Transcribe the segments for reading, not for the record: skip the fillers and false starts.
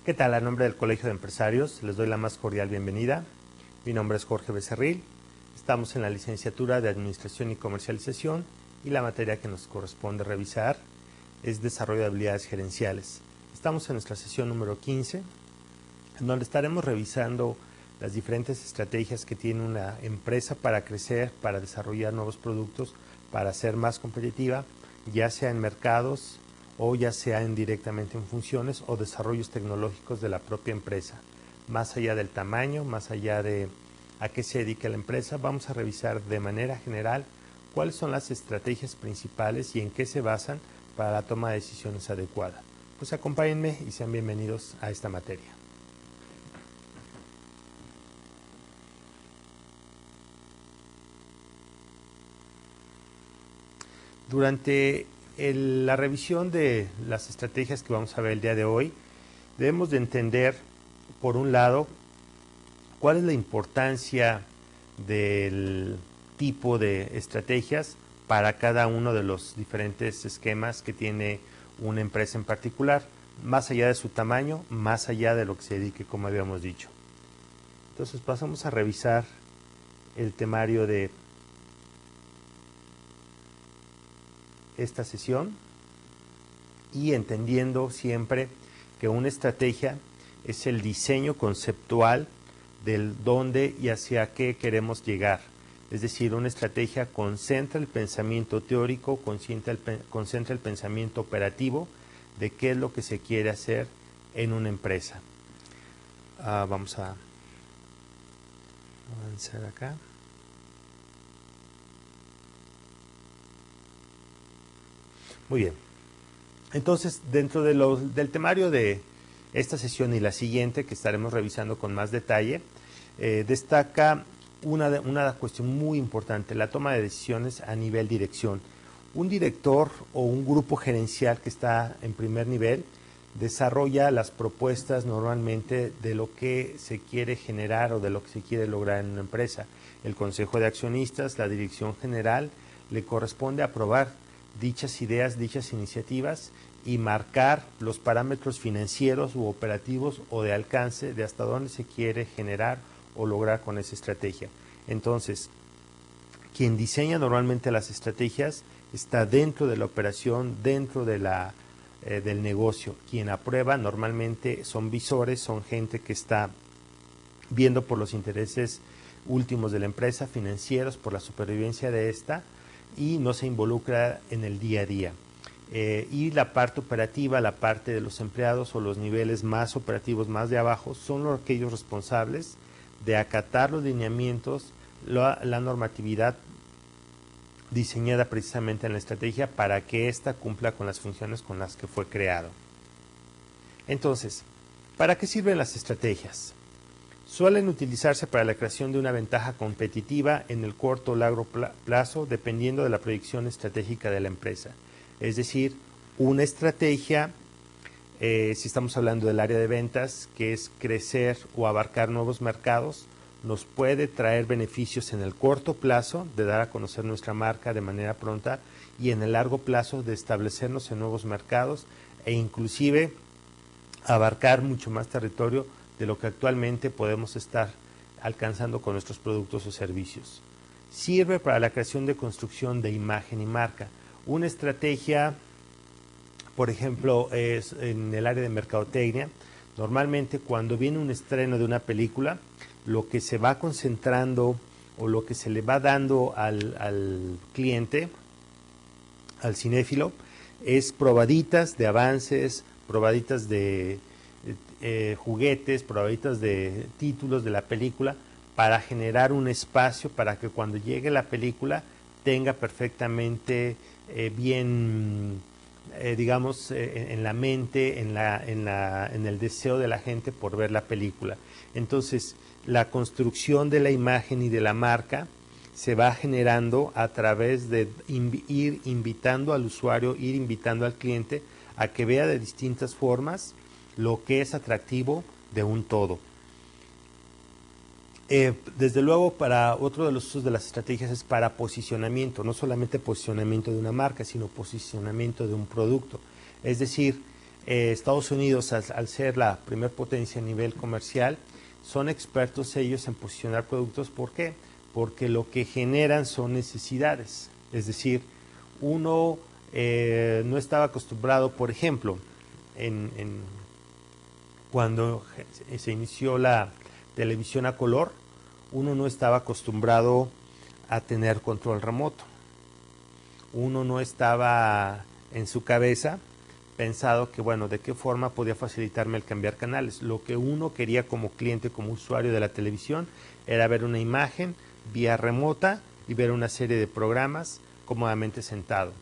¿Qué tal? A nombre del Colegio de Empresarios les doy la más cordial bienvenida. Mi nombre es Jorge Becerril. Estamos en la licenciatura de Administración y Comercialización y la materia que nos corresponde revisar es Desarrollo de Habilidades Gerenciales. Estamos en nuestra sesión número 15, en donde estaremos revisando las diferentes estrategias que tiene una empresa para crecer, para desarrollar nuevos productos, para ser más competitiva, ya sea en mercados o ya sea directamente en funciones o desarrollos tecnológicos de la propia empresa. Más allá del tamaño, más allá de a qué se dedica la empresa, vamos a revisar de manera general cuáles son las estrategias principales y en qué se basan para la toma de decisiones adecuada. Pues acompáñenme y sean bienvenidos a esta materia. Durante la revisión de las estrategias que vamos a ver el día de hoy, debemos de entender, por un lado, cuál es la importancia del tipo de estrategias para cada uno de los diferentes esquemas que tiene una empresa en particular, más allá de su tamaño, más allá de lo que se dedique, como habíamos dicho. Entonces pasamos a revisar el temario de esta sesión y entendiendo siempre que una estrategia es el diseño conceptual del dónde y hacia qué queremos llegar. Es decir, una estrategia concentra el pensamiento teórico, concentra el pensamiento operativo de qué es lo que se quiere hacer en una empresa. Vamos a avanzar acá. Muy bien. Entonces, dentro de del temario de esta sesión y la siguiente, que estaremos revisando con más detalle, destaca una cuestión muy importante, la toma de decisiones a nivel dirección. Un director o un grupo gerencial que está en primer nivel desarrolla las propuestas normalmente de lo que se quiere generar o de lo que se quiere lograr en una empresa. El Consejo de Accionistas, la Dirección General, le corresponde aprobar dichas ideas, dichas iniciativas y marcar los parámetros financieros u operativos o de alcance de hasta dónde se quiere generar o lograr con esa estrategia. Entonces, quien diseña normalmente las estrategias está dentro de la operación, dentro de del negocio. Quien aprueba normalmente son visores, son gente que está viendo por los intereses últimos de la empresa, financieros, por la supervivencia de esta, y no se involucra en el día a día. Y la parte operativa, la parte de los empleados o los niveles más operativos, más de abajo, son aquellos responsables de acatar los lineamientos, la normatividad diseñada precisamente en la estrategia para que ésta cumpla con las funciones con las que fue creado. Entonces, ¿para qué sirven las estrategias? Suelen utilizarse para la creación de una ventaja competitiva en el corto o largo plazo, dependiendo de la proyección estratégica de la empresa. Es decir, una estrategia, si estamos hablando del área de ventas, que es crecer o abarcar nuevos mercados, nos puede traer beneficios en el corto plazo de dar a conocer nuestra marca de manera pronta y en el largo plazo de establecernos en nuevos mercados e inclusive abarcar mucho más territorio de lo que actualmente podemos estar alcanzando con nuestros productos o servicios. Sirve para la creación de construcción de imagen y marca. Una estrategia, por ejemplo, es en el área de mercadotecnia. Normalmente cuando viene un estreno de una película, lo que se va concentrando o lo que se le va dando al cliente, al cinéfilo, es probaditas de avances, probaditas de juguetes, probaditas de títulos de la película para generar un espacio para que cuando llegue la película tenga perfectamente bien, digamos, en la mente, en el deseo de la gente por ver la película. Entonces, la construcción de la imagen y de la marca se va generando a través de ir invitando al usuario, ir invitando al cliente a que vea de distintas formas lo que es atractivo de un todo. Desde luego, para otro de los usos de las estrategias es para posicionamiento, no solamente posicionamiento de una marca, sino posicionamiento de un producto. Es decir, Estados Unidos, al ser la primer potencia a nivel comercial, son expertos ellos en posicionar productos. ¿Por qué? Porque lo que generan son necesidades. Es decir, uno no estaba acostumbrado, por ejemplo, cuando se inició la televisión a color, uno no estaba acostumbrado a tener control remoto. Uno no estaba en su cabeza pensado que, bueno, de qué forma podía facilitarme el cambiar canales. Lo que uno quería como cliente, como usuario de la televisión, era ver una imagen vía remota y ver una serie de programas cómodamente sentado.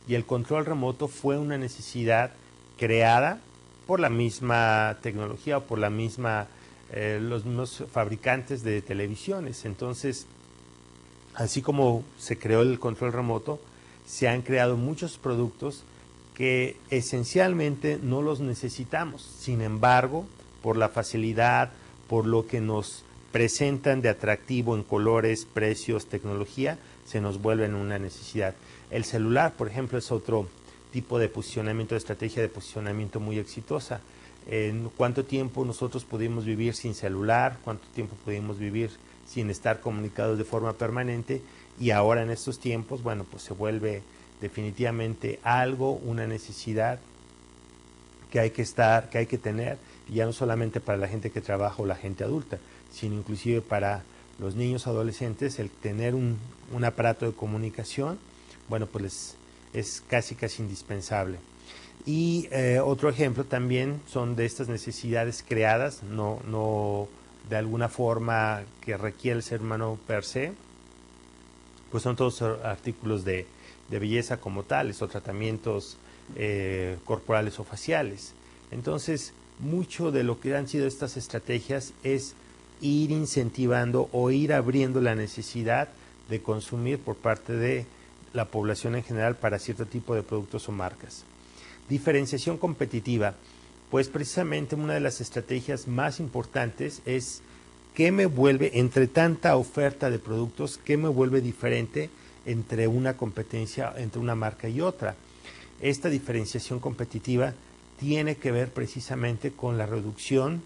Y el control remoto fue una necesidad creada por la misma tecnología o por la misma, los mismos fabricantes de televisiones. Entonces, así como se creó el control remoto, se han creado muchos productos que esencialmente no los necesitamos. Sin embargo, por la facilidad, por lo que nos presentan de atractivo en colores, precios, tecnología, se nos vuelven una necesidad. El celular, por ejemplo, es otro tipo de posicionamiento, de estrategia de posicionamiento muy exitosa. ¿En cuánto tiempo nosotros pudimos vivir sin celular? ¿Cuánto tiempo pudimos vivir sin estar comunicados de forma permanente? Y ahora en estos tiempos, bueno, pues se vuelve definitivamente algo, una necesidad que hay que tener, y ya no solamente para la gente que trabaja o la gente adulta, sino inclusive para los niños adolescentes. El tener un aparato de comunicación, bueno, pues es casi indispensable. Y otro ejemplo también son de estas necesidades creadas, no de alguna forma que requiere el ser humano per se, pues son todos artículos de belleza como tales, o tratamientos corporales o faciales. Entonces, mucho de lo que han sido estas estrategias es ir incentivando o ir abriendo la necesidad de consumir por parte de la población en general para cierto tipo de productos o marcas. Diferenciación competitiva, pues precisamente una de las estrategias más importantes es qué me vuelve, entre tanta oferta de productos, qué me vuelve diferente entre una competencia, entre una marca y otra. Esta diferenciación competitiva tiene que ver precisamente con la reducción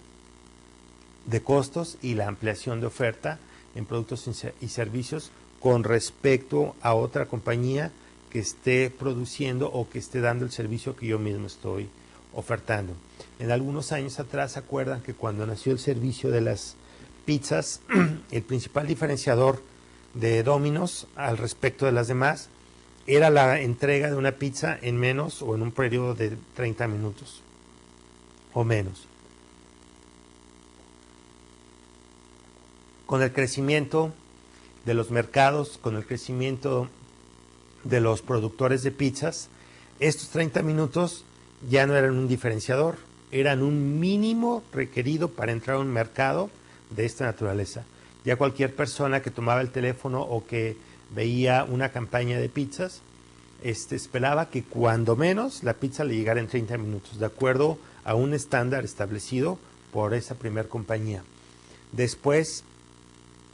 de costos y la ampliación de oferta en productos y servicios con respecto a otra compañía que esté produciendo o que esté dando el servicio que yo mismo estoy ofertando. En algunos años atrás, ¿se acuerdan que cuando nació el servicio de las pizzas, el principal diferenciador de Domino's al respecto de las demás era la entrega de una pizza en menos o en un periodo de 30 minutos o menos? Con el crecimiento de los mercados, con el crecimiento de los productores de pizzas, estos 30 minutos ya no eran un diferenciador, eran un mínimo requerido para entrar a un mercado de esta naturaleza. Ya cualquier persona que tomaba el teléfono o que veía una campaña de pizzas, esperaba que cuando menos la pizza le llegara en 30 minutos, de acuerdo a un estándar establecido por esa primera compañía. Después,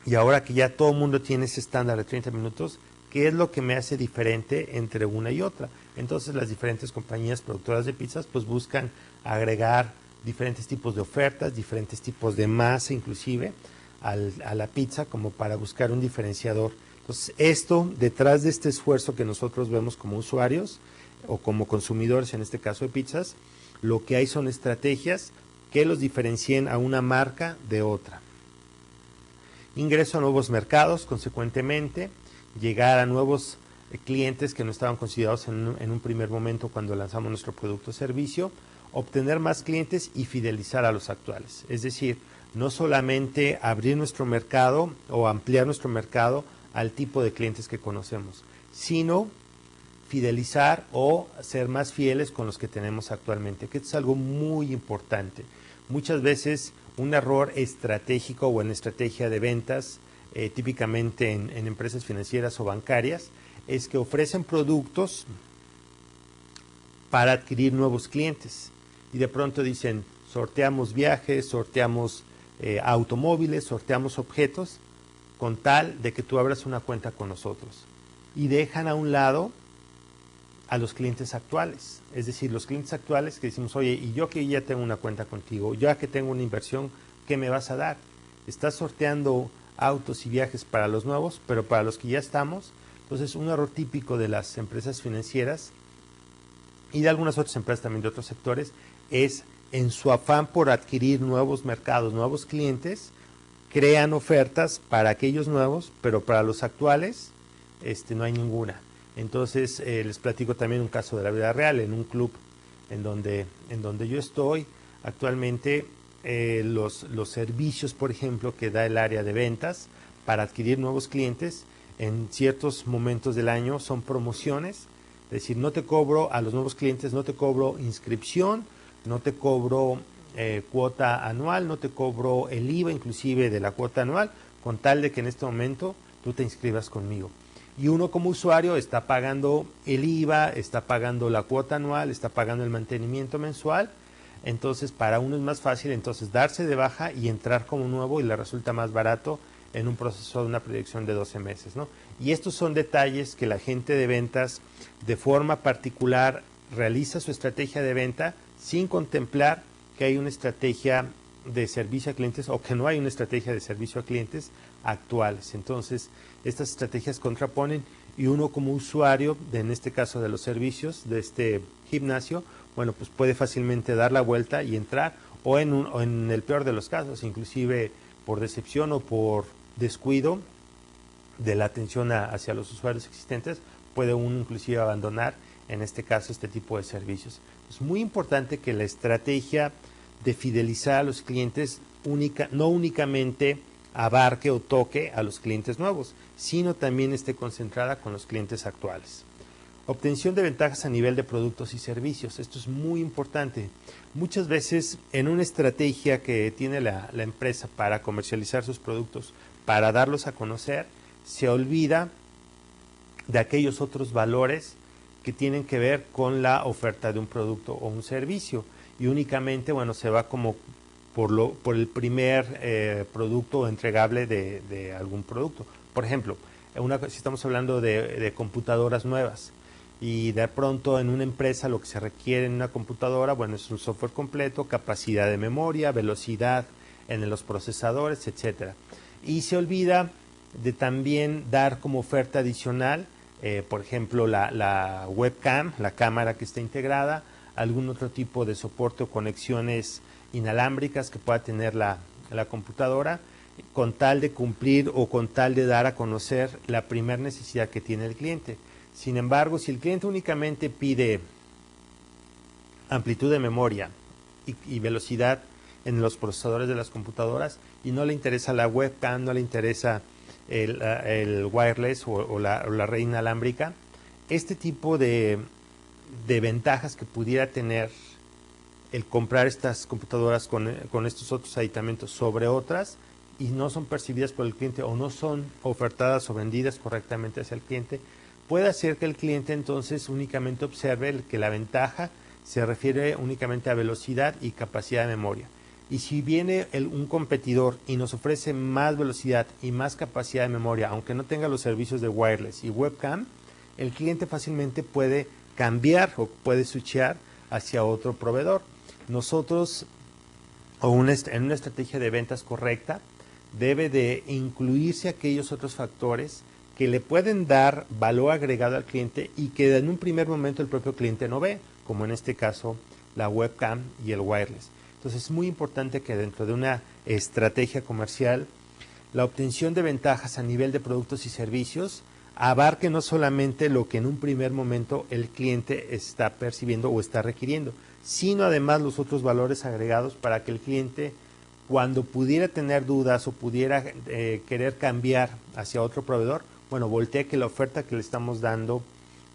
y ahora que ya todo el mundo tiene ese estándar de 30 minutos, ¿qué es lo que me hace diferente entre una y otra? Entonces las diferentes compañías productoras de pizzas pues buscan agregar diferentes tipos de ofertas, diferentes tipos de masa inclusive a la pizza, como para buscar un diferenciador. Entonces esto, detrás de este esfuerzo que nosotros vemos como usuarios o como consumidores, en este caso de pizzas, lo que hay son estrategias que los diferencien a una marca de otra. Ingreso a nuevos mercados, consecuentemente, llegar a nuevos clientes que no estaban considerados en un primer momento cuando lanzamos nuestro producto o servicio, obtener más clientes y fidelizar a los actuales. Es decir, no solamente abrir nuestro mercado o ampliar nuestro mercado al tipo de clientes que conocemos, sino fidelizar o ser más fieles con los que tenemos actualmente, que esto es algo muy importante. Muchas veces un error estratégico o en estrategia de ventas, típicamente en empresas financieras o bancarias, es que ofrecen productos para adquirir nuevos clientes y de pronto dicen, sorteamos viajes, sorteamos automóviles, sorteamos objetos, con tal de que tú abras una cuenta con nosotros, y dejan a un lado a los clientes actuales. Es decir, los clientes actuales que decimos, oye, y yo que ya tengo una cuenta contigo, ya que tengo una inversión, ¿qué me vas a dar? Estás sorteando autos y viajes para los nuevos, pero para los que ya estamos. Entonces, un error típico de las empresas financieras y de algunas otras empresas también de otros sectores es, en su afán por adquirir nuevos mercados, nuevos clientes, crean ofertas para aquellos nuevos, pero para los actuales no hay ninguna. Entonces, les platico también un caso de la vida real, en un club en donde yo estoy actualmente. Los servicios, por ejemplo, que da el área de ventas para adquirir nuevos clientes en ciertos momentos del año son promociones. Es decir, no te cobro a los nuevos clientes, no te cobro inscripción, no te cobro cuota anual, no te cobro el IVA inclusive de la cuota anual, con tal de que en este momento tú te inscribas conmigo. Y uno como usuario está pagando el IVA, está pagando la cuota anual, está pagando el mantenimiento mensual. Entonces, para uno es más fácil entonces darse de baja y entrar como nuevo, y le resulta más barato en un proceso de una proyección de 12 meses, ¿no? Y estos son detalles que la gente de ventas de forma particular realiza su estrategia de venta sin contemplar que hay una estrategia de servicio a clientes o que no hay una estrategia de servicio a clientes actuales. Entonces, estas estrategias contraponen, y uno como usuario, en este caso de los servicios de este gimnasio, bueno, pues puede fácilmente dar la vuelta y entrar, o en el peor de los casos, inclusive por decepción o por descuido de la atención hacia los usuarios existentes, puede uno inclusive abandonar, en este caso, este tipo de servicios. Es muy importante que la estrategia de fidelizar a los clientes no únicamente abarque o toque a los clientes nuevos, sino también esté concentrada con los clientes actuales. Obtención de ventajas a nivel de productos y servicios. Esto es muy importante. Muchas veces en una estrategia que tiene la empresa para comercializar sus productos, para darlos a conocer, se olvida de aquellos otros valores que tienen que ver con la oferta de un producto o un servicio, y únicamente, bueno, se va como por el primer producto o entregable de algún producto. Por ejemplo, si estamos hablando de computadoras nuevas, y de pronto en una empresa lo que se requiere en una computadora, bueno, es un software completo, capacidad de memoria, velocidad en los procesadores, etcétera. Y se olvida de también dar como oferta adicional, por ejemplo, la webcam, la cámara que está integrada, algún otro tipo de soporte o conexiones inalámbricas que pueda tener la computadora, con tal de cumplir o con tal de dar a conocer la primera necesidad que tiene el cliente. Sin embargo, si el cliente únicamente pide amplitud de memoria y velocidad en los procesadores de las computadoras, y no le interesa la webcam, no le interesa el wireless o la red inalámbrica, este tipo de ventajas que pudiera tener el comprar estas computadoras con estos otros aditamentos sobre otras, y no son percibidas por el cliente o no son ofertadas o vendidas correctamente hacia el cliente, puede hacer que el cliente entonces únicamente observe que la ventaja se refiere únicamente a velocidad y capacidad de memoria. Y si viene un competidor y nos ofrece más velocidad y más capacidad de memoria, aunque no tenga los servicios de wireless y webcam, el cliente fácilmente puede cambiar o puede switchear hacia otro proveedor. Nosotros, en una estrategia de ventas correcta, debe de incluirse aquellos otros factores que le pueden dar valor agregado al cliente y que en un primer momento el propio cliente no ve, como en este caso la webcam y el wireless. Entonces es muy importante que dentro de una estrategia comercial, la obtención de ventajas a nivel de productos y servicios abarque no solamente lo que en un primer momento el cliente está percibiendo o está requiriendo, sino además los otros valores agregados para que el cliente, cuando pudiera tener dudas o pudiera querer cambiar hacia otro proveedor, bueno, voltee que la oferta que le estamos dando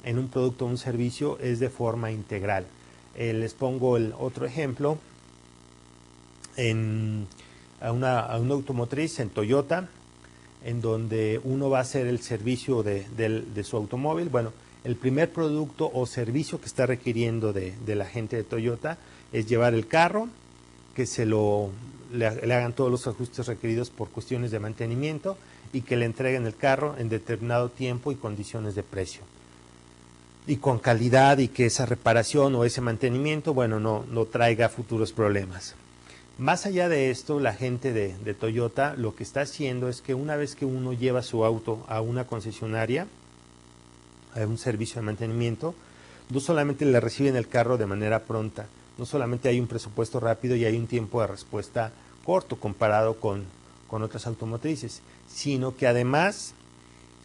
en un producto o un servicio es de forma integral. Les pongo el otro ejemplo. A una automotriz, en Toyota, en donde uno va a hacer el servicio de su automóvil. Bueno, el primer producto o servicio que está requiriendo de la gente de Toyota es llevar el carro, que le hagan todos los ajustes requeridos por cuestiones de mantenimiento y que le entreguen el carro en determinado tiempo y condiciones de precio. y con calidad, y que esa reparación o ese mantenimiento, bueno, no traiga futuros problemas. Más allá de esto, la gente de Toyota lo que está haciendo es que una vez que uno lleva su auto a una concesionaria, a un servicio de mantenimiento, no solamente le reciben el carro de manera pronta, no solamente hay un presupuesto rápido y hay un tiempo de respuesta corto comparado con otras automotrices, sino que además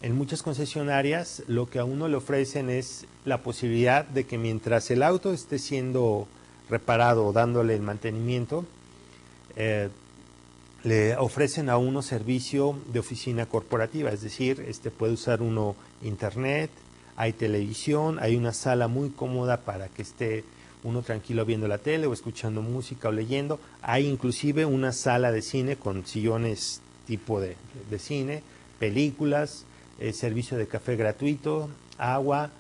en muchas concesionarias lo que a uno le ofrecen es la posibilidad de que mientras el auto esté siendo reparado o dándole el mantenimiento, le ofrecen a uno servicio de oficina corporativa, es decir, puede usar uno internet, hay televisión, hay una sala muy cómoda para que esté uno tranquilo viendo la tele o escuchando música o leyendo, hay inclusive una sala de cine con sillones tipo de cine, películas, servicio de café gratuito, agua,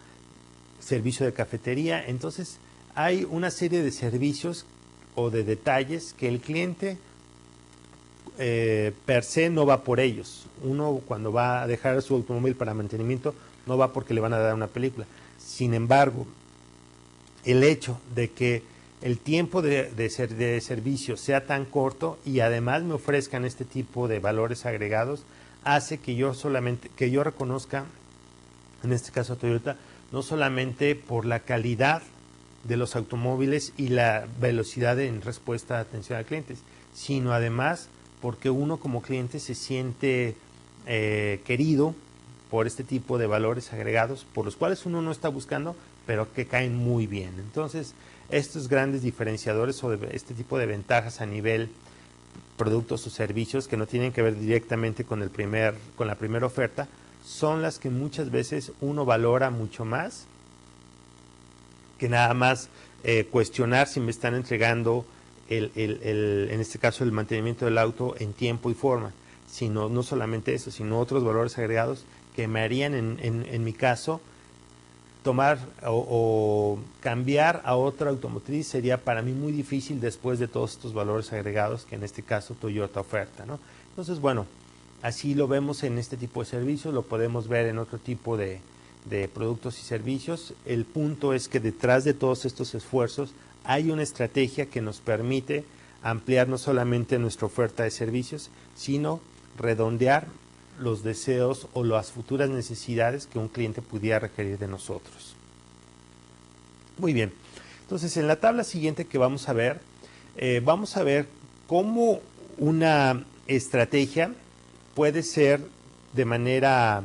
servicio de cafetería. Entonces hay una serie de servicios o de detalles que el cliente per se no va por ellos. Uno cuando va a dejar su automóvil para mantenimiento no va porque le van a dar una película. Sin embargo, el hecho de que el tiempo de servicio sea tan corto y además me ofrezcan este tipo de valores agregados hace que yo reconozca, en este caso Toyota, no solamente por la calidad de los automóviles y la velocidad en respuesta de atención a clientes, sino además porque uno como cliente se siente querido por este tipo de valores agregados, por los cuales uno no está buscando, pero que caen muy bien. Entonces, estos grandes diferenciadores o este tipo de ventajas a nivel productos o servicios que no tienen que ver directamente con la primera oferta, son las que muchas veces uno valora mucho más que nada más cuestionar si me están entregando en este caso el mantenimiento del auto en tiempo y forma, sino no solamente eso, sino otros valores agregados que me harían en mi caso tomar o cambiar a otra automotriz sería para mí muy difícil después de todos estos valores agregados que en este caso Toyota oferta, ¿no? Entonces, bueno, así lo vemos en este tipo de servicios, lo podemos ver en otro tipo de productos y servicios. El punto es que detrás de todos estos esfuerzos hay una estrategia que nos permite ampliar no solamente nuestra oferta de servicios, sino redondear los deseos o las futuras necesidades que un cliente pudiera requerir de nosotros. Muy bien, entonces en la tabla siguiente que vamos a ver cómo una estrategia puede ser de manera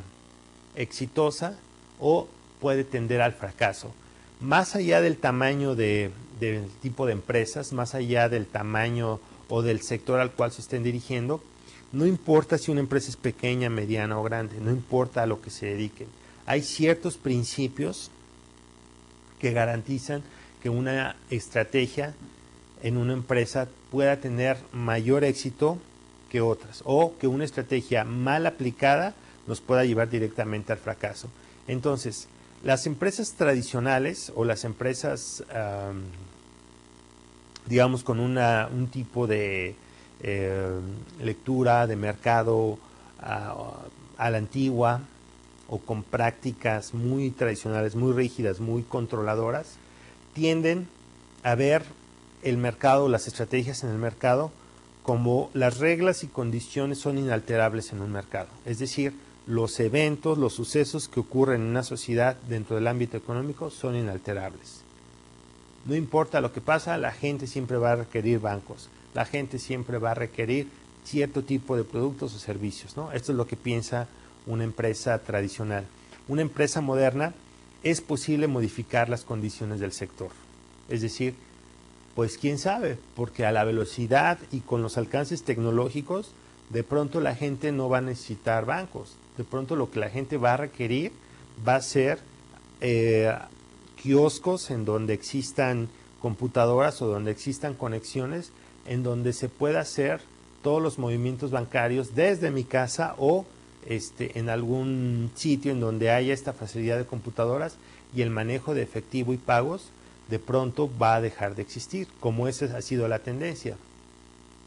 exitosa o puede tender al fracaso. Más allá del tamaño del tipo de empresas, más allá del tamaño o del sector al cual se estén dirigiendo, no importa si una empresa es pequeña, mediana o grande, no importa a lo que se dediquen. Hay ciertos principios que garantizan que una estrategia en una empresa pueda tener mayor éxito que otras, o que una estrategia mal aplicada nos pueda llevar directamente al fracaso. Entonces, las empresas tradicionales o las empresas, digamos, con un tipo de lectura de mercado a la antigua o con prácticas muy tradicionales, muy rígidas, muy controladoras, tienden a ver el mercado, las estrategias en el mercado, como las reglas y condiciones son inalterables en un mercado. Es decir, los eventos, los sucesos que ocurren en una sociedad dentro del ámbito económico son inalterables. No importa lo que pasa, la gente siempre va a requerir bancos, la gente siempre va a requerir cierto tipo de productos o servicios, ¿no? Esto es lo que piensa una empresa tradicional. Una empresa moderna es posible modificar las condiciones del sector. Es decir, pues quién sabe, porque a la velocidad y con los alcances tecnológicos, de pronto la gente no va a necesitar bancos. De pronto lo que la gente va a requerir va a ser kioscos en donde existan computadoras o donde existan conexiones en donde se pueda hacer todos los movimientos bancarios desde mi casa o en algún sitio en donde haya esta facilidad de computadoras, y el manejo de efectivo y pagos de pronto va a dejar de existir, como esa ha sido la tendencia.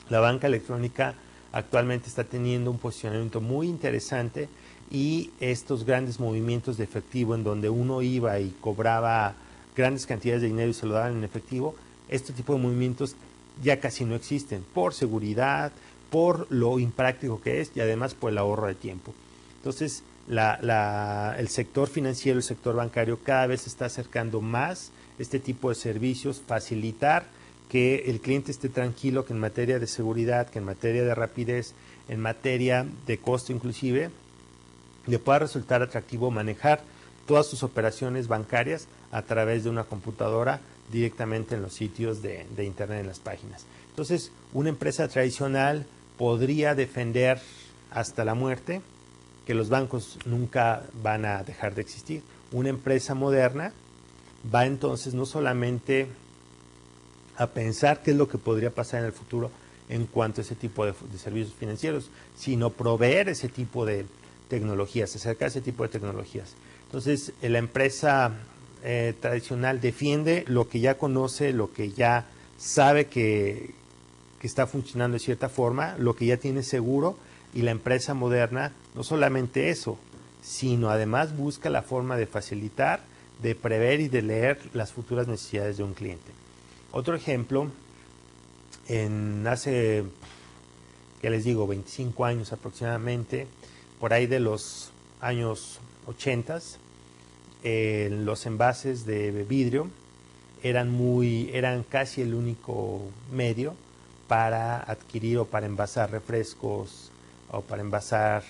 La banca electrónica actualmente está teniendo un posicionamiento muy interesante y estos grandes movimientos de efectivo en donde uno iba y cobraba grandes cantidades de dinero y se lo daban en efectivo, este tipo de movimientos ya casi no existen por seguridad, por lo impráctico que es y además por el ahorro de tiempo. Entonces, el sector financiero, el sector bancario cada vez se está acercando más este tipo de servicios, facilitar que el cliente esté tranquilo que en materia de seguridad, que en materia de rapidez, en materia de costo inclusive, le pueda resultar atractivo manejar todas sus operaciones bancarias a través de una computadora directamente en los sitios de internet, en las páginas. Entonces, una empresa tradicional podría defender hasta la muerte que los bancos nunca van a dejar de existir. Una empresa moderna va entonces no solamente a pensar qué es lo que podría pasar en el futuro en cuanto a ese tipo de servicios financieros, sino proveer ese tipo de tecnologías, acercar ese tipo de tecnologías. Entonces, la empresa tradicional defiende lo que ya conoce, lo que ya sabe que está funcionando de cierta forma, lo que ya tiene seguro, y la empresa moderna no solamente eso, sino además busca la forma de facilitar, de prever y de leer las futuras necesidades de un cliente. Otro ejemplo, hace, ¿qué les digo?, 25 años aproximadamente, por ahí de los años 80, los envases de vidrio eran casi el único medio para adquirir o para envasar refrescos o para envasar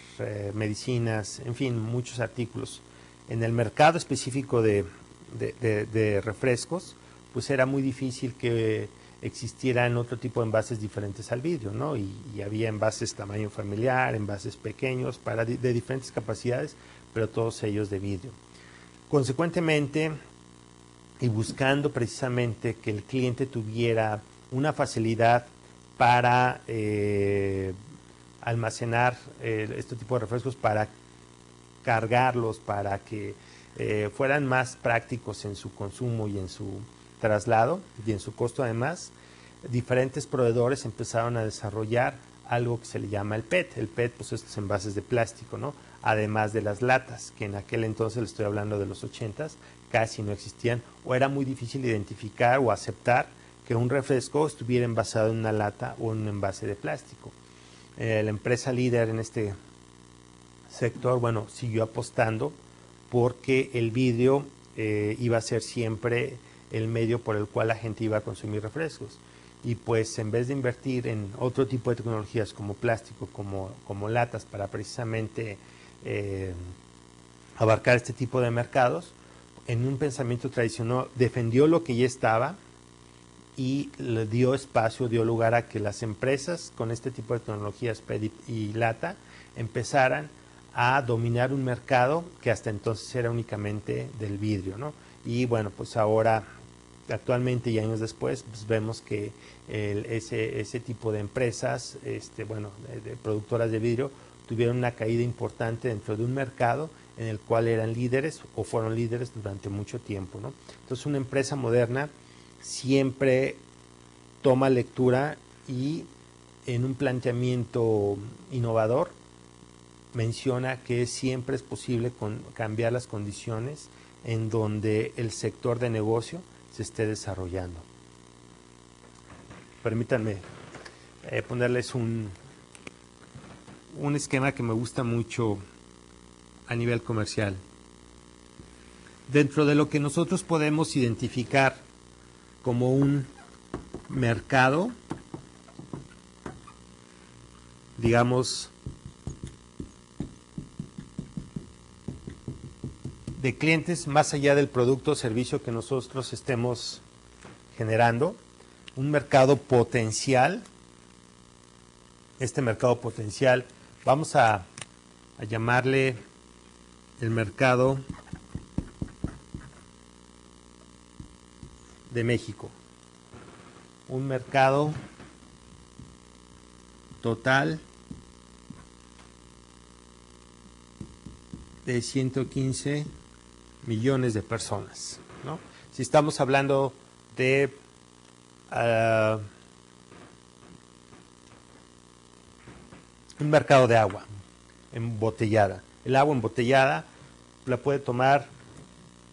medicinas, en fin, muchos artículos. En el mercado específico de refrescos, pues era muy difícil que existieran otro tipo de envases diferentes al vidrio, ¿no? Y había envases tamaño familiar, envases pequeños, de diferentes capacidades, pero todos ellos de vidrio. Consecuentemente, y buscando precisamente que el cliente tuviera una facilidad para almacenar este tipo de refrescos, para cargarlos, para que fueran más prácticos en su consumo y en su traslado y en su costo además, diferentes proveedores empezaron a desarrollar algo que se le llama el PET. El PET, pues estos envases de plástico, ¿no? Además de las latas, que en aquel entonces, le estoy hablando de los 80s, casi no existían, o era muy difícil identificar o aceptar que un refresco estuviera envasado en una lata o en un envase de plástico. La empresa líder en este sector, bueno, siguió apostando porque el vidrio iba a ser siempre el medio por el cual la gente iba a consumir refrescos. Y pues en vez de invertir en otro tipo de tecnologías como plástico, como latas, para precisamente abarcar este tipo de mercados, en un pensamiento tradicional defendió lo que ya estaba y le dio espacio, dio lugar a que las empresas con este tipo de tecnologías PET y lata empezaran a dominar un mercado que hasta entonces era únicamente del vidrio, ¿no? Y bueno, pues ahora, actualmente y años después, pues vemos que ese tipo de empresas, de productoras de vidrio, tuvieron una caída importante dentro de un mercado en el cual eran líderes o fueron líderes durante mucho tiempo, ¿no? Entonces, una empresa moderna siempre toma lectura y en un planteamiento innovador menciona que siempre es posible cambiar las condiciones en donde el sector de negocio se esté desarrollando. Permítanme ponerles un esquema que me gusta mucho a nivel comercial. Dentro de lo que nosotros podemos identificar como un mercado, digamos, de clientes más allá del producto o servicio que nosotros estemos generando, un mercado potencial. Este mercado potencial vamos a llamarle el mercado de México, un mercado total de 115 millones de personas, ¿no? Si estamos hablando de un mercado de agua embotellada, el agua embotellada la puede tomar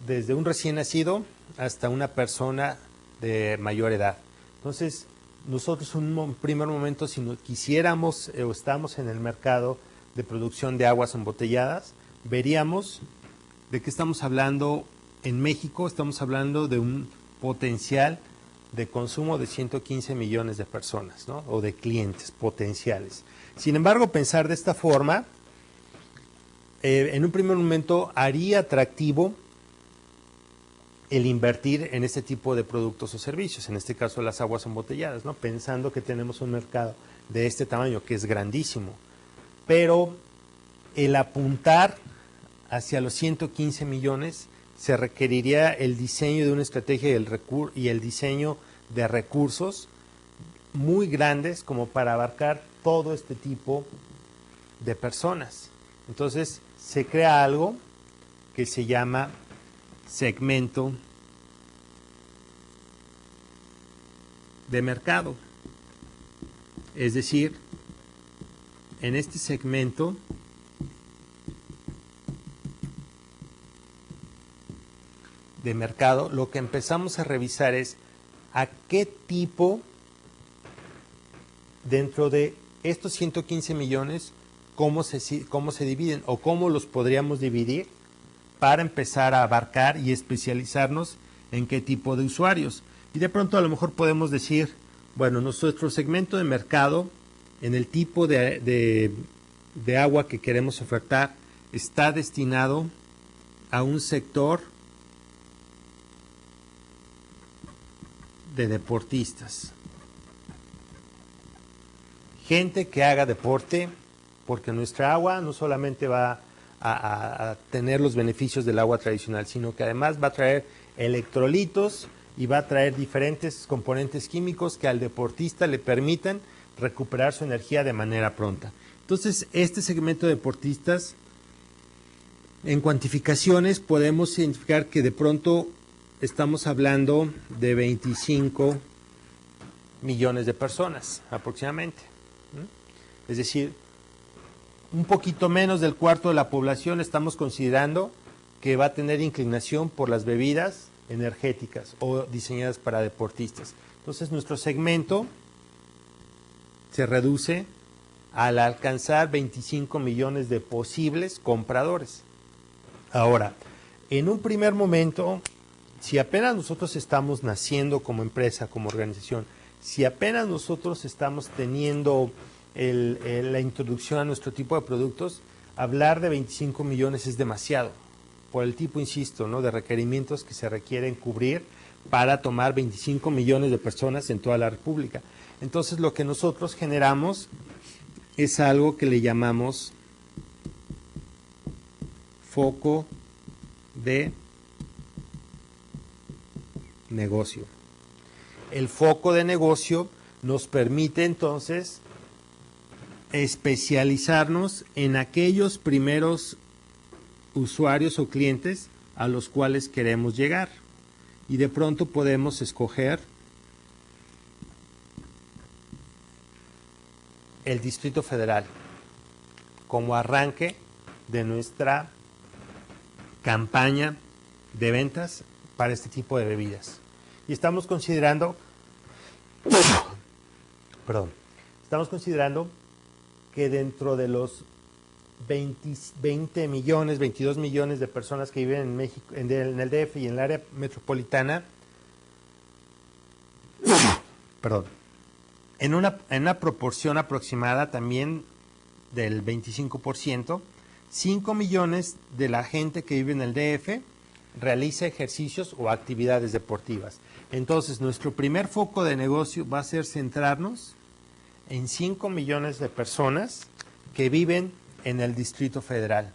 desde un recién nacido hasta una persona de mayor edad. Entonces, nosotros en un primer momento, si no quisiéramos o estamos en el mercado de producción de aguas embotelladas, veríamos de qué estamos hablando en México. Estamos hablando de un potencial de consumo de 115 millones de personas, ¿no? O de clientes potenciales. Sin embargo, pensar de esta forma, en un primer momento haría atractivo el invertir en este tipo de productos o servicios, en este caso las aguas embotelladas, ¿no? Pensando que tenemos un mercado de este tamaño que es grandísimo, pero el apuntar hacia los 115 millones se requeriría el diseño de una estrategia y el diseño de recursos muy grandes como para abarcar todo este tipo de personas. Entonces se crea algo que se llama segmento de mercado. Es decir, en este segmento de mercado, lo que empezamos a revisar es a qué tipo, dentro de estos 115 millones, cómo se dividen o cómo los podríamos dividir para empezar a abarcar y especializarnos en qué tipo de usuarios. Y de pronto a lo mejor podemos decir, bueno, nuestro segmento de mercado, en el tipo de agua que queremos ofertar, está destinado a un sector de deportistas. Gente que haga deporte, porque nuestra agua no solamente va a tener los beneficios del agua tradicional, sino que además va a traer electrolitos y va a traer diferentes componentes químicos que al deportista le permitan recuperar su energía de manera pronta. Entonces, este segmento de deportistas, en cuantificaciones, podemos identificar que de pronto estamos hablando de 25 millones de personas aproximadamente. Es decir, un poquito menos del cuarto de la población estamos considerando que va a tener inclinación por las bebidas energéticas o diseñadas para deportistas. Entonces, nuestro segmento se reduce al alcanzar 25 millones de posibles compradores. Ahora, en un primer momento, si apenas nosotros estamos naciendo como empresa, como organización, si apenas nosotros estamos teniendo la introducción a nuestro tipo de productos, hablar de 25 millones es demasiado, por el tipo, insisto, ¿no?, de requerimientos que se requieren cubrir para tomar 25 millones de personas en toda la República. Entonces, lo que nosotros generamos es algo que le llamamos foco de negocio. El foco de negocio nos permite entonces especializarnos en aquellos primeros usuarios o clientes a los cuales queremos llegar. Y de pronto podemos escoger el Distrito Federal como arranque de nuestra campaña de ventas para este tipo de bebidas. Y estamos considerando, que dentro de los 20 millones, 22 millones de personas que viven en México, en el DF y en el área metropolitana, en una proporción aproximada también del 25%, 5 millones de la gente que vive en el DF realiza ejercicios o actividades deportivas. Entonces, nuestro primer foco de negocio va a ser centrarnos en 5 millones de personas que viven en el Distrito Federal.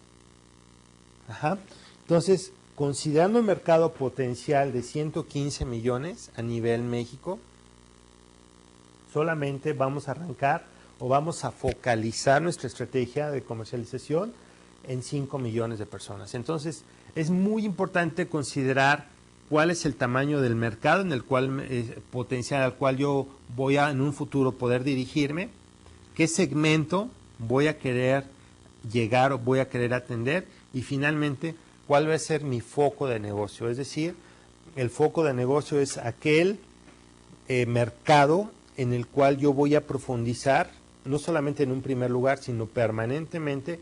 Entonces, considerando el mercado potencial de 115 millones a nivel México, solamente vamos a arrancar o vamos a focalizar nuestra estrategia de comercialización en 5 millones de personas. Entonces, es muy importante considerar cuál es el tamaño del mercado en el cual potencial al cual yo voy a en un futuro poder dirigirme, qué segmento voy a querer llegar o voy a querer atender, y finalmente, cuál va a ser mi foco de negocio. Es decir, el foco de negocio es aquel mercado en el cual yo voy a profundizar, no solamente en un primer lugar, sino permanentemente,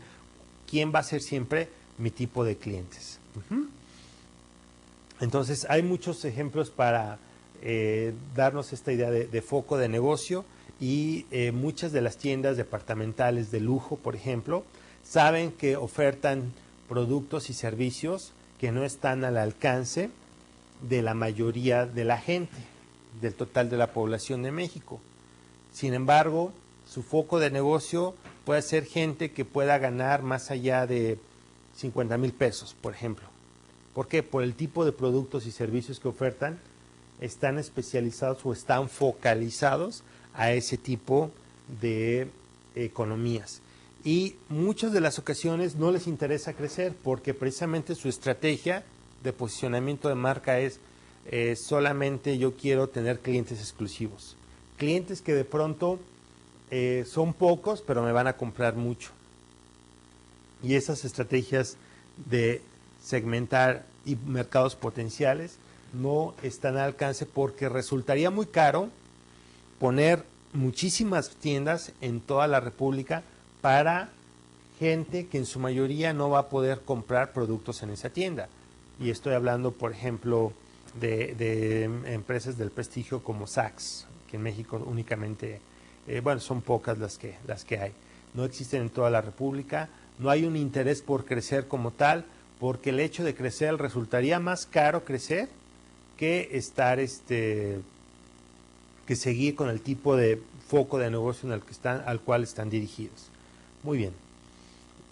quién va a ser siempre mi tipo de clientes. Entonces, hay muchos ejemplos para darnos esta idea de foco de negocio, y muchas de las tiendas departamentales de lujo, por ejemplo, saben que ofertan productos y servicios que no están al alcance de la mayoría de la gente, del total de la población de México. Sin embargo, su foco de negocio puede ser gente que pueda ganar más allá de 50,000 pesos, por ejemplo. ¿Por qué? Por el tipo de productos y servicios que ofertan, están especializados o están focalizados a ese tipo de economías. Y muchas de las ocasiones no les interesa crecer, porque precisamente su estrategia de posicionamiento de marca es solamente yo quiero tener clientes exclusivos. Clientes que de pronto son pocos, pero me van a comprar mucho. Y esas estrategias de segmentar y mercados potenciales no están al alcance, porque resultaría muy caro poner muchísimas tiendas en toda la República para gente que en su mayoría no va a poder comprar productos en esa tienda. Y estoy hablando, por ejemplo, de empresas del prestigio como Saks, que en México únicamente, bueno, son pocas las que hay. No existen en toda la República, no hay un interés por crecer como tal, porque el hecho de crecer resultaría más caro crecer que estar que seguir con el tipo de foco de negocio en el que están, al cual están dirigidos. Muy bien.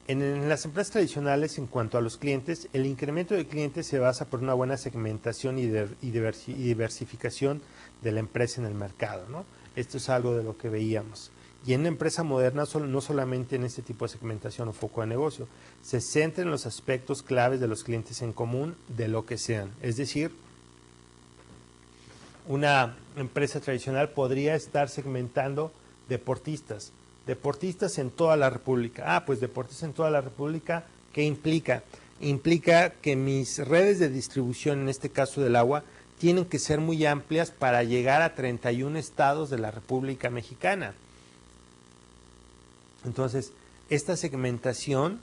En las empresas tradicionales, en cuanto a los clientes, el incremento de clientes se basa por una buena segmentación y diversificación de la empresa en el mercado, ¿no? Esto es algo de lo que veíamos. Y en una empresa moderna, no solamente en este tipo de segmentación o foco de negocio, se centra en los aspectos claves de los clientes en común, de lo que sean. Es decir, una empresa tradicional podría estar segmentando deportistas en toda la República. Pues deportistas en toda la República, ¿qué implica? Implica que mis redes de distribución, en este caso del agua, tienen que ser muy amplias para llegar a 31 estados de la República Mexicana. Entonces, esta segmentación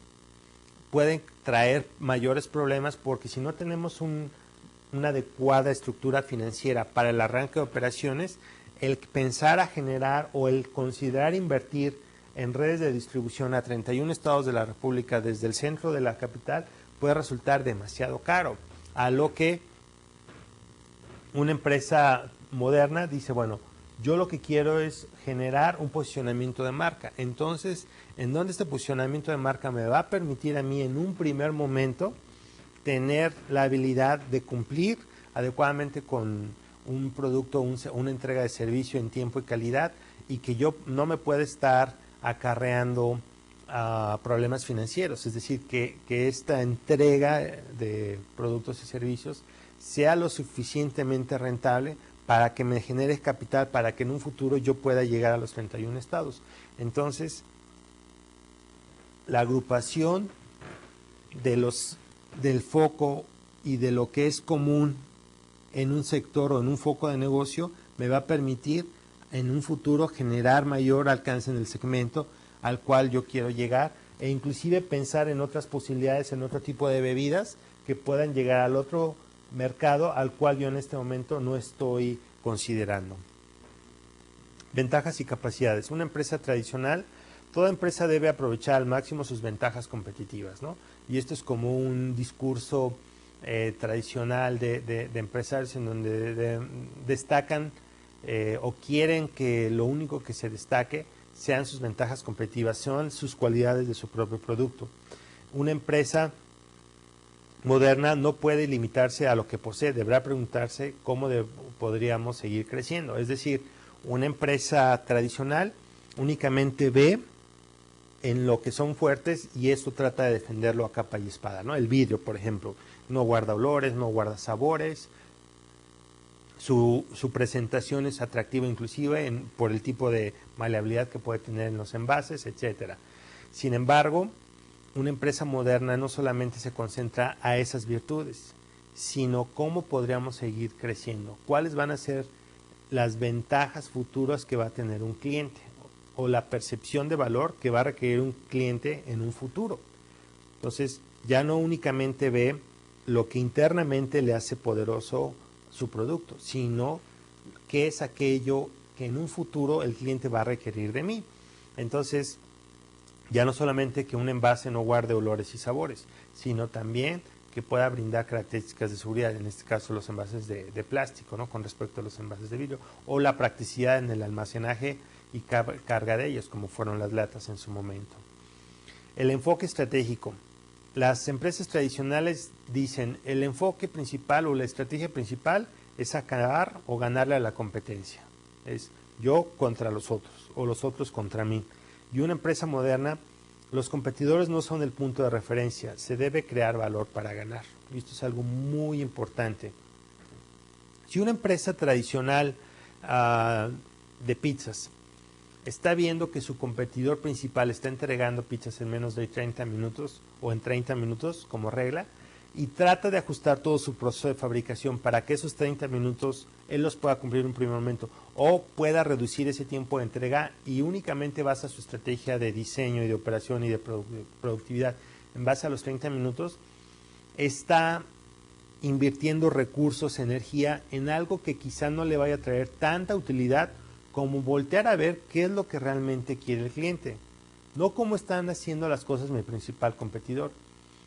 puede traer mayores problemas, porque si no tenemos una adecuada estructura financiera para el arranque de operaciones, el pensar a generar o el considerar invertir en redes de distribución a 31 estados de la República desde el centro de la capital puede resultar demasiado caro, a lo que una empresa moderna dice, bueno, yo lo que quiero es generar un posicionamiento de marca. Entonces, ¿en dónde este posicionamiento de marca me va a permitir a mí en un primer momento tener la habilidad de cumplir adecuadamente con un producto, una entrega de servicio en tiempo y calidad, y que yo no me pueda estar acarreando problemas financieros? Es decir, que esta entrega de productos y servicios sea lo suficientemente rentable para que me genere capital, para que en un futuro yo pueda llegar a los 31 estados. Entonces, la agrupación del foco y de lo que es común en un sector o en un foco de negocio me va a permitir en un futuro generar mayor alcance en el segmento al cual yo quiero llegar, e inclusive pensar en otras posibilidades, en otro tipo de bebidas que puedan llegar al otro mercado al cual yo en este momento no estoy considerando. Ventajas y capacidades. Una empresa tradicional, toda empresa debe aprovechar al máximo sus ventajas competitivas, ¿no? Y esto es como un discurso tradicional de empresarios, en donde destacan o quieren que lo único que se destaque sean sus ventajas competitivas, son sus cualidades de su propio producto. Una empresa moderna no puede limitarse a lo que posee, deberá preguntarse cómo podríamos seguir creciendo. Es decir, una empresa tradicional únicamente ve en lo que son fuertes, y esto trata de defenderlo a capa y espada, ¿no? El vidrio, por ejemplo, no guarda olores, no guarda sabores, su presentación es atractiva inclusive por el tipo de maleabilidad que puede tener en los envases, etcétera. Sin embargo, una empresa moderna no solamente se concentra a esas virtudes, sino cómo podríamos seguir creciendo, cuáles van a ser las ventajas futuras que va a tener un cliente o la percepción de valor que va a requerir un cliente en un futuro. Entonces, ya no únicamente ve lo que internamente le hace poderoso su producto, sino qué es aquello que en un futuro el cliente va a requerir de mí. Entonces, ya no solamente que un envase no guarde olores y sabores, sino también que pueda brindar características de seguridad, en este caso los envases de plástico, ¿no? Con respecto a los envases de vidrio, o la practicidad en el almacenaje y carga de ellos, como fueron las latas en su momento. El enfoque estratégico. Las empresas tradicionales dicen el enfoque principal o la estrategia principal es acabar o ganarle a la competencia. Es yo contra los otros o los otros contra mí. Y una empresa moderna, los competidores no son el punto de referencia, se debe crear valor para ganar. Y esto es algo muy importante. Si una empresa tradicional de pizzas está viendo que su competidor principal está entregando pizzas en menos de 30 minutos o en 30 minutos como regla y trata de ajustar todo su proceso de fabricación para que esos 30 minutos él los pueda cumplir en un primer momento o pueda reducir ese tiempo de entrega y únicamente basa su estrategia de diseño y de operación y de productividad en base a los 30 minutos, está invirtiendo recursos, energía en algo que quizá no le vaya a traer tanta utilidad como voltear a ver qué es lo que realmente quiere el cliente. No cómo están haciendo las cosas mi principal competidor,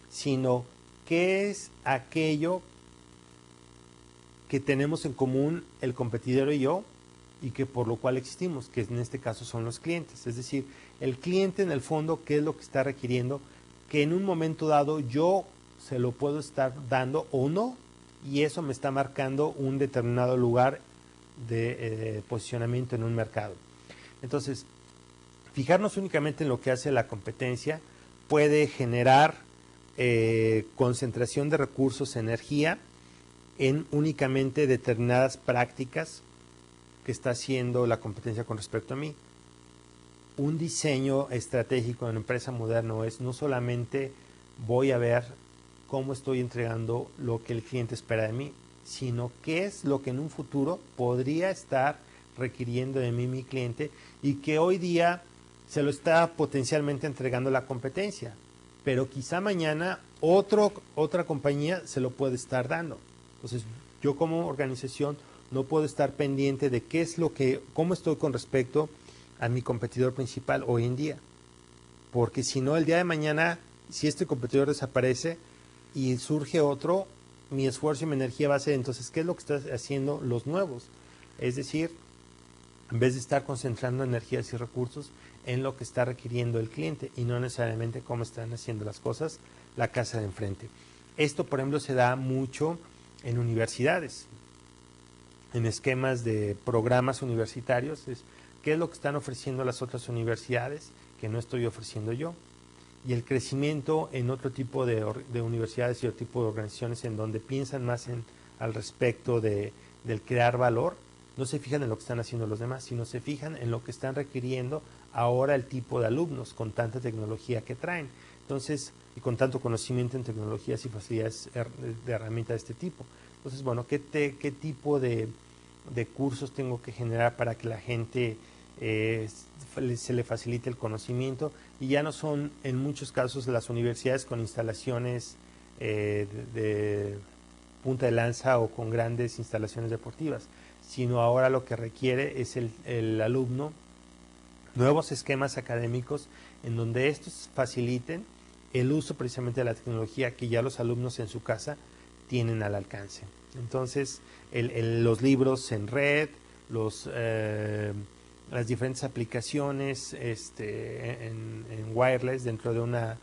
sino qué es aquello que tenemos en común el competidor y yo y que por lo cual existimos, que en este caso son los clientes. Es decir, el cliente en el fondo, qué es lo que está requiriendo, que en un momento dado yo se lo puedo estar dando o no, y eso me está marcando un determinado lugar de posicionamiento en un mercado. Entonces, fijarnos únicamente en lo que hace la competencia puede generar concentración de recursos, energía en únicamente determinadas prácticas que está haciendo la competencia con respecto a mí. Un diseño estratégico en una empresa moderna es no solamente voy a ver cómo estoy entregando lo que el cliente espera de mí, sino qué es lo que en un futuro podría estar requiriendo de mí mi cliente y que hoy día se lo está potencialmente entregando la competencia, pero quizá mañana otra compañía se lo puede estar dando. Entonces, yo como organización no puedo estar pendiente de cómo estoy con respecto a mi competidor principal hoy en día, porque si no, el día de mañana, si este competidor desaparece y surge otro, mi esfuerzo y mi energía va a ser entonces, ¿qué es lo que están haciendo los nuevos? Es decir, en vez de estar concentrando energías y recursos en lo que está requiriendo el cliente y no necesariamente cómo están haciendo las cosas la casa de enfrente. Esto, por ejemplo, se da mucho en universidades, en esquemas de programas universitarios, qué es lo que están ofreciendo las otras universidades que no estoy ofreciendo yo. Y el crecimiento en otro tipo de universidades y otro tipo de organizaciones en donde piensan más al respecto del crear valor, no se fijan en lo que están haciendo los demás, sino se fijan en lo que están requiriendo ahora el tipo de alumnos con tanta tecnología que traen. Entonces, y con tanto conocimiento en tecnologías y facilidades de herramientas de este tipo. Entonces, bueno, ¿qué tipo de cursos tengo que generar para que la gente se le facilite el conocimiento? Y ya no son en muchos casos las universidades con instalaciones de punta de lanza o con grandes instalaciones deportivas, sino ahora lo que requiere es el alumno nuevos esquemas académicos en donde estos faciliten el uso precisamente de la tecnología que ya los alumnos en su casa tienen al alcance. Entonces, los libros en red, las diferentes aplicaciones en wireless dentro de una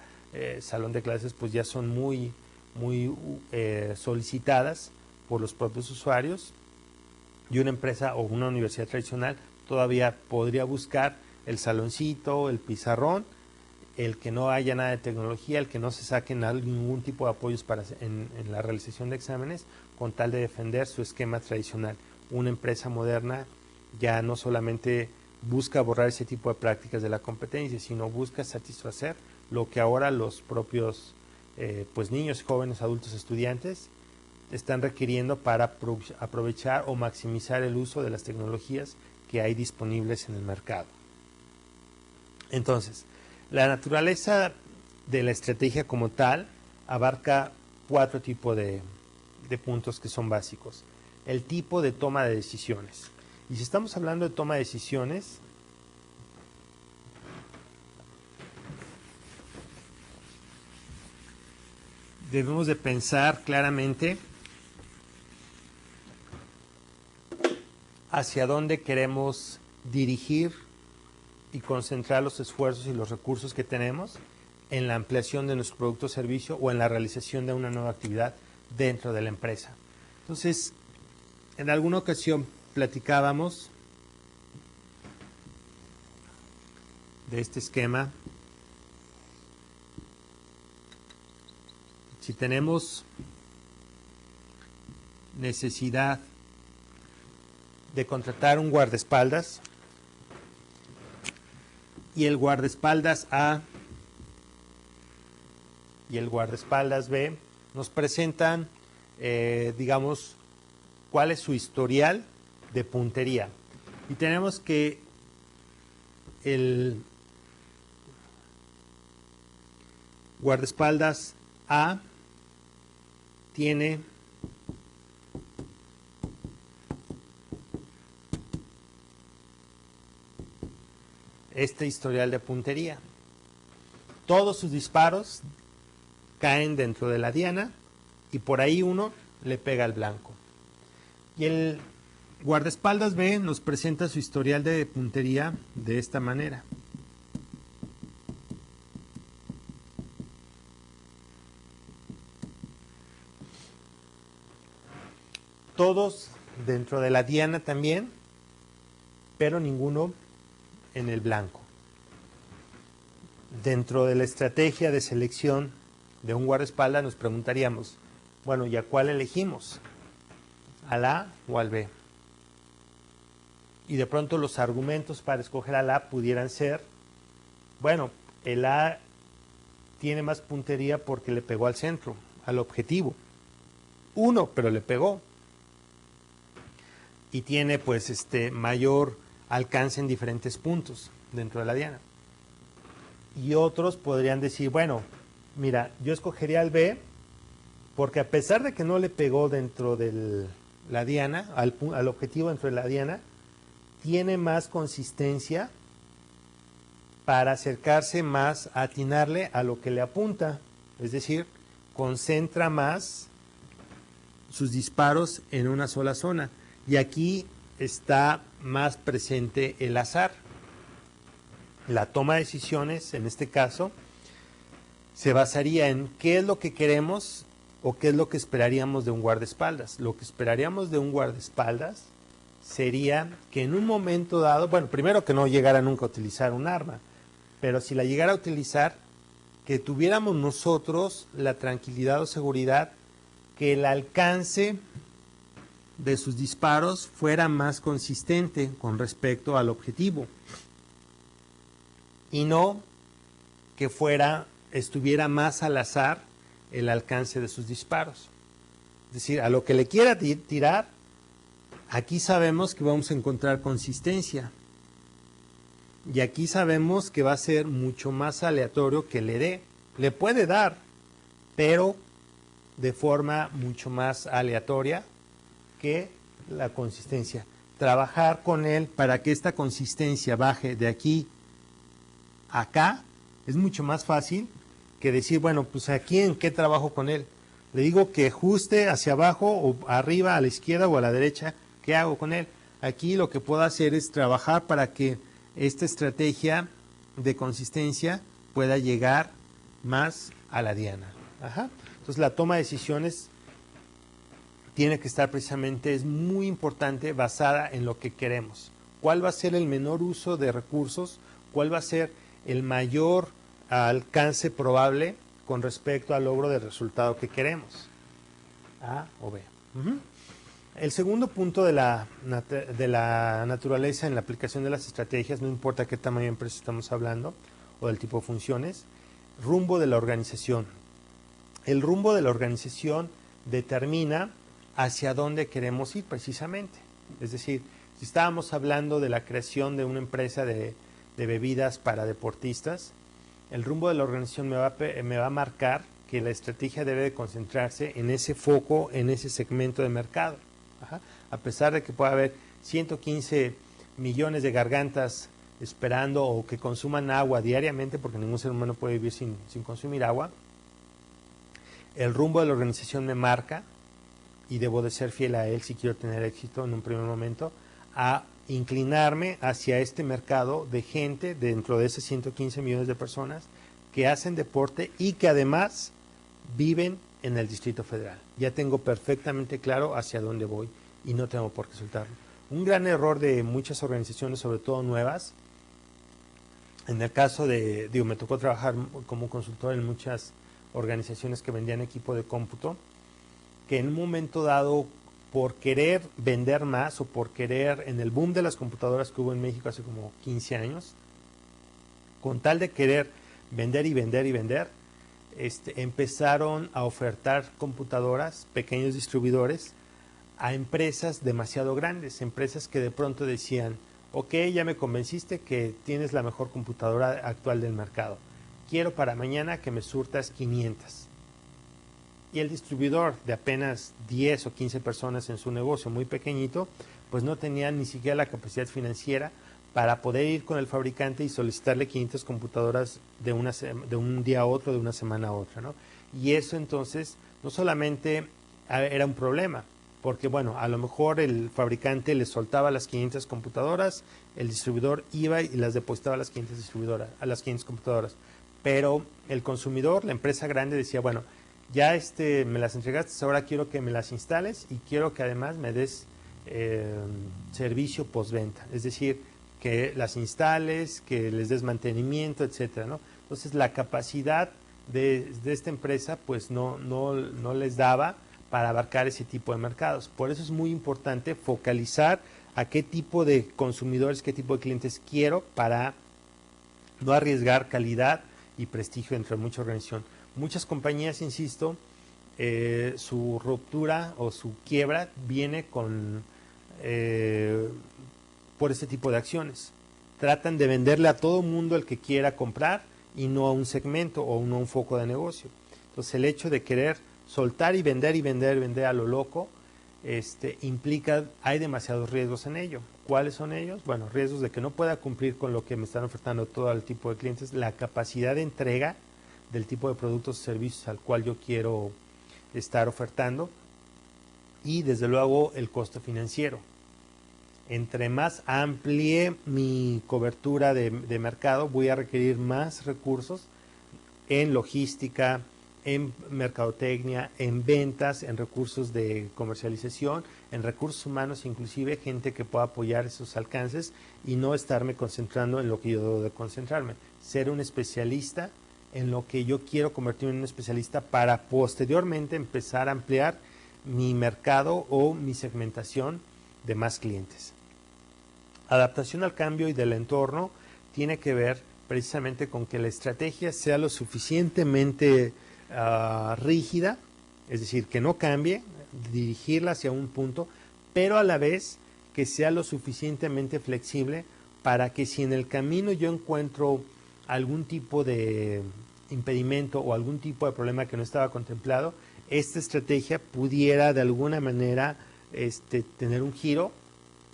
salón de clases, pues ya son muy solicitadas por los propios usuarios, y una empresa o una universidad tradicional todavía podría buscar el saloncito, el pizarrón, el que no haya nada de tecnología, el que no se saquen ningún tipo de apoyos en la realización de exámenes, con tal de defender su esquema tradicional. Una empresa moderna ya no solamente busca borrar ese tipo de prácticas de la competencia, sino busca satisfacer lo que ahora los propios pues niños, jóvenes, adultos, estudiantes están requiriendo para aprovechar o maximizar el uso de las tecnologías que hay disponibles en el mercado. Entonces, la naturaleza de la estrategia como tal abarca 4 tipos de puntos que son básicos. El tipo de toma de decisiones. Y si estamos hablando de toma de decisiones, debemos de pensar claramente hacia dónde queremos dirigir y concentrar los esfuerzos y los recursos que tenemos en la ampliación de nuestro producto o servicio o en la realización de una nueva actividad dentro de la empresa. Entonces, en alguna ocasión platicábamos de este esquema. Si tenemos necesidad de contratar un guardaespaldas y el guardaespaldas A y el guardaespaldas B nos presentan, digamos, cuál es su historial de puntería. Y tenemos que el guardaespaldas A tiene este historial de puntería. Todos sus disparos caen dentro de la diana y por ahí uno le pega al blanco. Y el guardaespaldas B nos presenta su historial de puntería de esta manera. Todos dentro de la diana también, pero ninguno en el blanco. Dentro de la estrategia de selección de un guardaespaldas nos preguntaríamos, bueno, ¿y a cuál elegimos? ¿Al A o al B? Y de pronto los argumentos para escoger al A pudieran ser, bueno, el A tiene más puntería porque le pegó al centro, al objetivo. Uno, pero le pegó. Y tiene pues mayor alcance en diferentes puntos dentro de la diana. Y otros podrían decir, bueno, mira, yo escogería el B porque a pesar de que no le pegó dentro de la diana, al objetivo dentro de la diana, tiene más consistencia para acercarse más, a atinarle a lo que le apunta. Es decir, concentra más sus disparos en una sola zona. Y aquí está más presente el azar. La toma de decisiones, en este caso, se basaría en qué es lo que queremos o qué es lo que esperaríamos de un guardaespaldas. Lo que esperaríamos de un guardaespaldas sería que en un momento dado, bueno, primero que no llegara nunca a utilizar un arma, pero si la llegara a utilizar, que tuviéramos nosotros la tranquilidad o seguridad que el alcance de sus disparos fuera más consistente con respecto al objetivo y no que estuviera más al azar el alcance de sus disparos. Es decir, a lo que le quiera tirar, aquí sabemos que vamos a encontrar consistencia y aquí sabemos que va a ser mucho más aleatorio que le dé. Le puede dar, pero de forma mucho más aleatoria que la consistencia. Trabajar con él para que esta consistencia baje de aquí a acá es mucho más fácil que decir, bueno, pues aquí en qué trabajo con él. Le digo que ajuste hacia abajo o arriba, a la izquierda o a la derecha. ¿Qué hago con él? Aquí lo que puedo hacer es trabajar para que esta estrategia de consistencia pueda llegar más a la diana. Ajá. Entonces la toma de decisiones tiene que estar precisamente, es muy importante, basada en lo que queremos. ¿Cuál va a ser el menor uso de recursos? ¿Cuál va a ser el mayor alcance probable con respecto al logro del resultado que queremos? A o B. El segundo punto de la naturaleza en la aplicación de las estrategias, no importa qué tamaño de empresa estamos hablando o del tipo de funciones, rumbo de la organización. El rumbo de la organización determina hacia dónde queremos ir precisamente. Es decir, si estábamos hablando de la creación de una empresa de bebidas para deportistas, el rumbo de la organización me va a marcar que la estrategia debe de concentrarse en ese foco, en ese segmento de mercado. Ajá. A pesar de que pueda haber 115 millones de gargantas esperando o que consuman agua diariamente, porque ningún ser humano puede vivir sin consumir agua, el rumbo de la organización me marca y debo de ser fiel a él si quiero tener éxito en un primer momento, a inclinarme hacia este mercado de gente dentro de esos 115 millones de personas que hacen deporte y que además viven en el Distrito Federal. Ya tengo perfectamente claro hacia dónde voy y no tengo por qué soltarlo. Un gran error de muchas organizaciones, sobre todo nuevas, en el caso de, me tocó trabajar como consultor en muchas organizaciones que vendían equipo de cómputo, que en un momento dado, por querer vender más o por querer, en el boom de las computadoras que hubo en México hace como 15 años, con tal de querer vender y vender y vender, empezaron a ofertar computadoras, pequeños distribuidores, a empresas demasiado grandes, empresas que de pronto decían, ok, ya me convenciste que tienes la mejor computadora actual del mercado, quiero para mañana que me surtas 500. Y el distribuidor de apenas 10 o 15 personas en su negocio muy pequeñito, pues no tenía ni siquiera la capacidad financiera para poder ir con el fabricante y solicitarle 500 computadoras de un día a otro, de una semana a otra, ¿no? Y eso entonces no solamente era un problema, porque bueno, a lo mejor el fabricante le soltaba las 500 computadoras, el distribuidor iba y las depositaba a las 500 computadoras, pero el consumidor, la empresa grande decía, bueno, ya me las entregaste, ahora quiero que me las instales y quiero que además me des servicio postventa, es decir, que las instales, que les des mantenimiento, etcétera, ¿no? Entonces la capacidad de esta empresa pues no les daba para abarcar ese tipo de mercados. Por eso es muy importante focalizar a qué tipo de consumidores, qué tipo de clientes quiero para no arriesgar calidad y prestigio dentro de mucha organización. Muchas compañías, insisto, su ruptura o su quiebra viene por este tipo de acciones. Tratan de venderle a todo mundo el que quiera comprar y no a un segmento o no a un foco de negocio. Entonces el hecho de querer soltar y vender a lo loco implica, hay demasiados riesgos en ello. ¿Cuáles son ellos? Bueno, riesgos de que no pueda cumplir con lo que me están ofertando todo el tipo de clientes, la capacidad de entrega del tipo de productos o servicios al cual yo quiero estar ofertando y desde luego el costo financiero. Entre más amplíe mi cobertura de mercado, voy a requerir más recursos en logística, en mercadotecnia, en ventas, en recursos de comercialización, en recursos humanos, inclusive gente que pueda apoyar esos alcances y no estarme concentrando en lo que yo debo de concentrarme. Ser un especialista en lo que yo quiero convertirme en un especialista para posteriormente empezar a ampliar mi mercado o mi segmentación de más clientes. Adaptación al cambio y del entorno tiene que ver precisamente con que la estrategia sea lo suficientemente rígida, es decir, que no cambie, dirigirla hacia un punto, pero a la vez que sea lo suficientemente flexible para que si en el camino yo encuentro algún tipo de impedimento o algún tipo de problema que no estaba contemplado, esta estrategia pudiera de alguna manera tener un giro,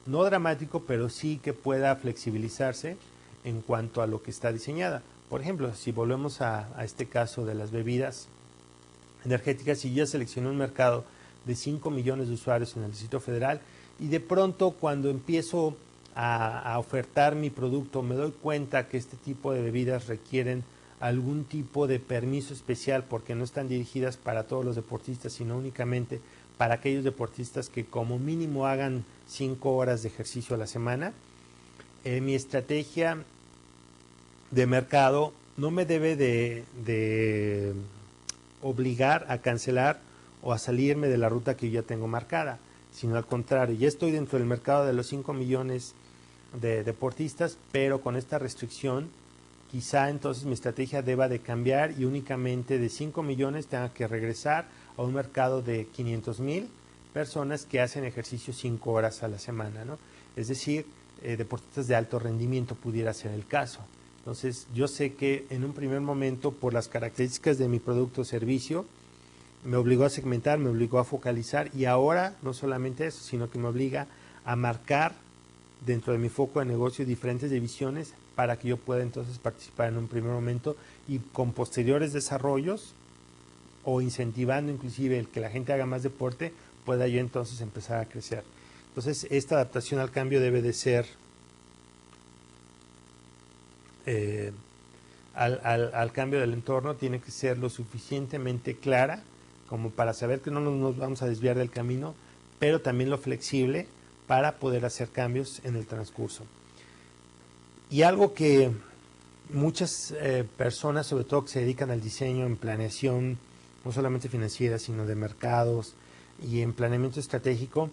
no dramático, pero sí que pueda flexibilizarse en cuanto a lo que está diseñada. Por ejemplo, si volvemos a este caso de las bebidas energéticas, si yo seleccioné un mercado de 5 millones de usuarios en el Distrito Federal y de pronto cuando empiezo a ofertar mi producto me doy cuenta que este tipo de bebidas requieren algún tipo de permiso especial porque no están dirigidas para todos los deportistas, sino únicamente para aquellos deportistas que como mínimo hagan 5 horas de ejercicio a la semana, mi estrategia de mercado no me debe de obligar a cancelar o a salirme de la ruta que yo ya tengo marcada, sino al contrario, ya estoy dentro del mercado de los 5 millones de deportistas, pero con esta restricción quizá entonces mi estrategia deba de cambiar y únicamente de 5 millones tenga que regresar a un mercado de 500,000 personas que hacen ejercicio 5 horas a la semana, ¿no? Es decir, deportistas de alto rendimiento pudiera ser el caso. Entonces, yo sé que en un primer momento, por las características de mi producto o servicio, me obligó a segmentar, me obligó a focalizar, y ahora no solamente eso, sino que me obliga a marcar dentro de mi foco de negocio diferentes divisiones para que yo pueda entonces participar en un primer momento y con posteriores desarrollos o incentivando inclusive el que la gente haga más deporte, pueda yo entonces empezar a crecer. Entonces, esta adaptación al cambio debe de ser al cambio del entorno, tiene que ser lo suficientemente clara como para saber que no nos vamos a desviar del camino, pero también lo flexible para poder hacer cambios en el transcurso. Y algo que muchas personas, sobre todo que se dedican al diseño, en planeación, no solamente financiera, sino de mercados y en planeamiento estratégico,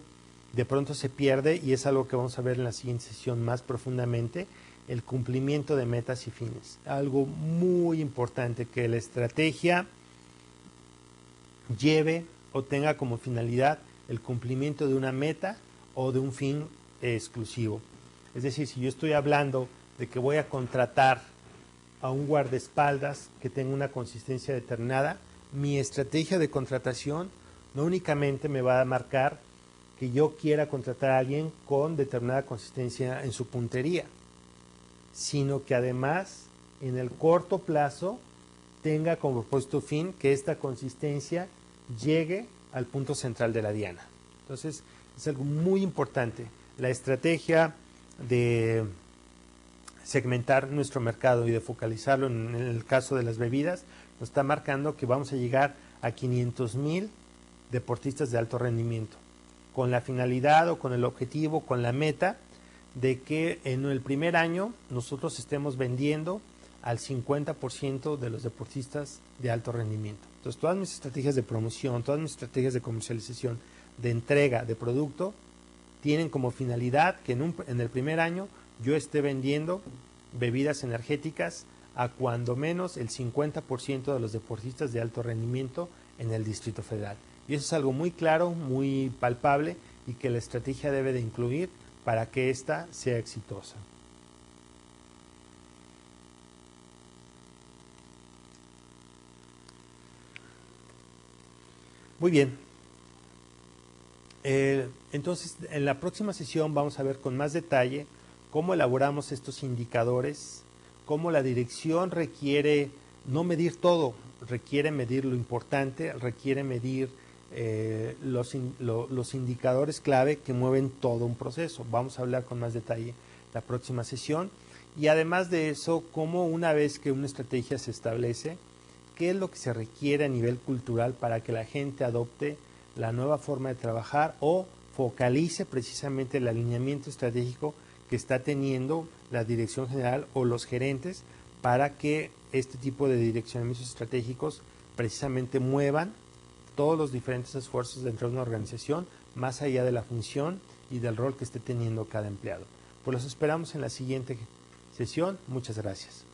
de pronto se pierde, y es algo que vamos a ver en la siguiente sesión más profundamente, el cumplimiento de metas y fines. Algo muy importante, que la estrategia lleve o tenga como finalidad el cumplimiento de una meta o de un fin exclusivo. Es decir, si yo estoy hablando de que voy a contratar a un guardaespaldas que tenga una consistencia determinada, mi estrategia de contratación no únicamente me va a marcar que yo quiera contratar a alguien con determinada consistencia en su puntería, sino que además en el corto plazo tenga como propósito fin que esta consistencia llegue al punto central de la diana. Entonces, es algo muy importante. La estrategia de segmentar nuestro mercado y de focalizarlo en el caso de las bebidas nos está marcando que vamos a llegar a 500,000 deportistas de alto rendimiento, con la finalidad o con el objetivo, con la meta de que en el primer año nosotros estemos vendiendo al 50% de los deportistas de alto rendimiento. Entonces, todas mis estrategias de promoción, todas mis estrategias de comercialización, de entrega de producto, tienen como finalidad que en el primer año yo esté vendiendo bebidas energéticas a cuando menos el 50% de los deportistas de alto rendimiento en el Distrito Federal. Y eso es algo muy claro, muy palpable, y que la estrategia debe de incluir para que ésta sea exitosa. Muy bien. Entonces, en la próxima sesión vamos a ver con más detalle cómo elaboramos estos indicadores, cómo la dirección requiere no medir todo, requiere medir lo importante, requiere medir los indicadores clave que mueven todo un proceso. Vamos a hablar con más detalle la próxima sesión, y además de eso, cómo una vez que una estrategia se establece, qué es lo que se requiere a nivel cultural para que la gente adopte la nueva forma de trabajar o focalice precisamente el alineamiento estratégico que está teniendo la dirección general o los gerentes, para que este tipo de direccionamientos estratégicos precisamente muevan todos los diferentes esfuerzos dentro de una organización, más allá de la función y del rol que esté teniendo cada empleado. Pues los esperamos en la siguiente sesión. Muchas gracias.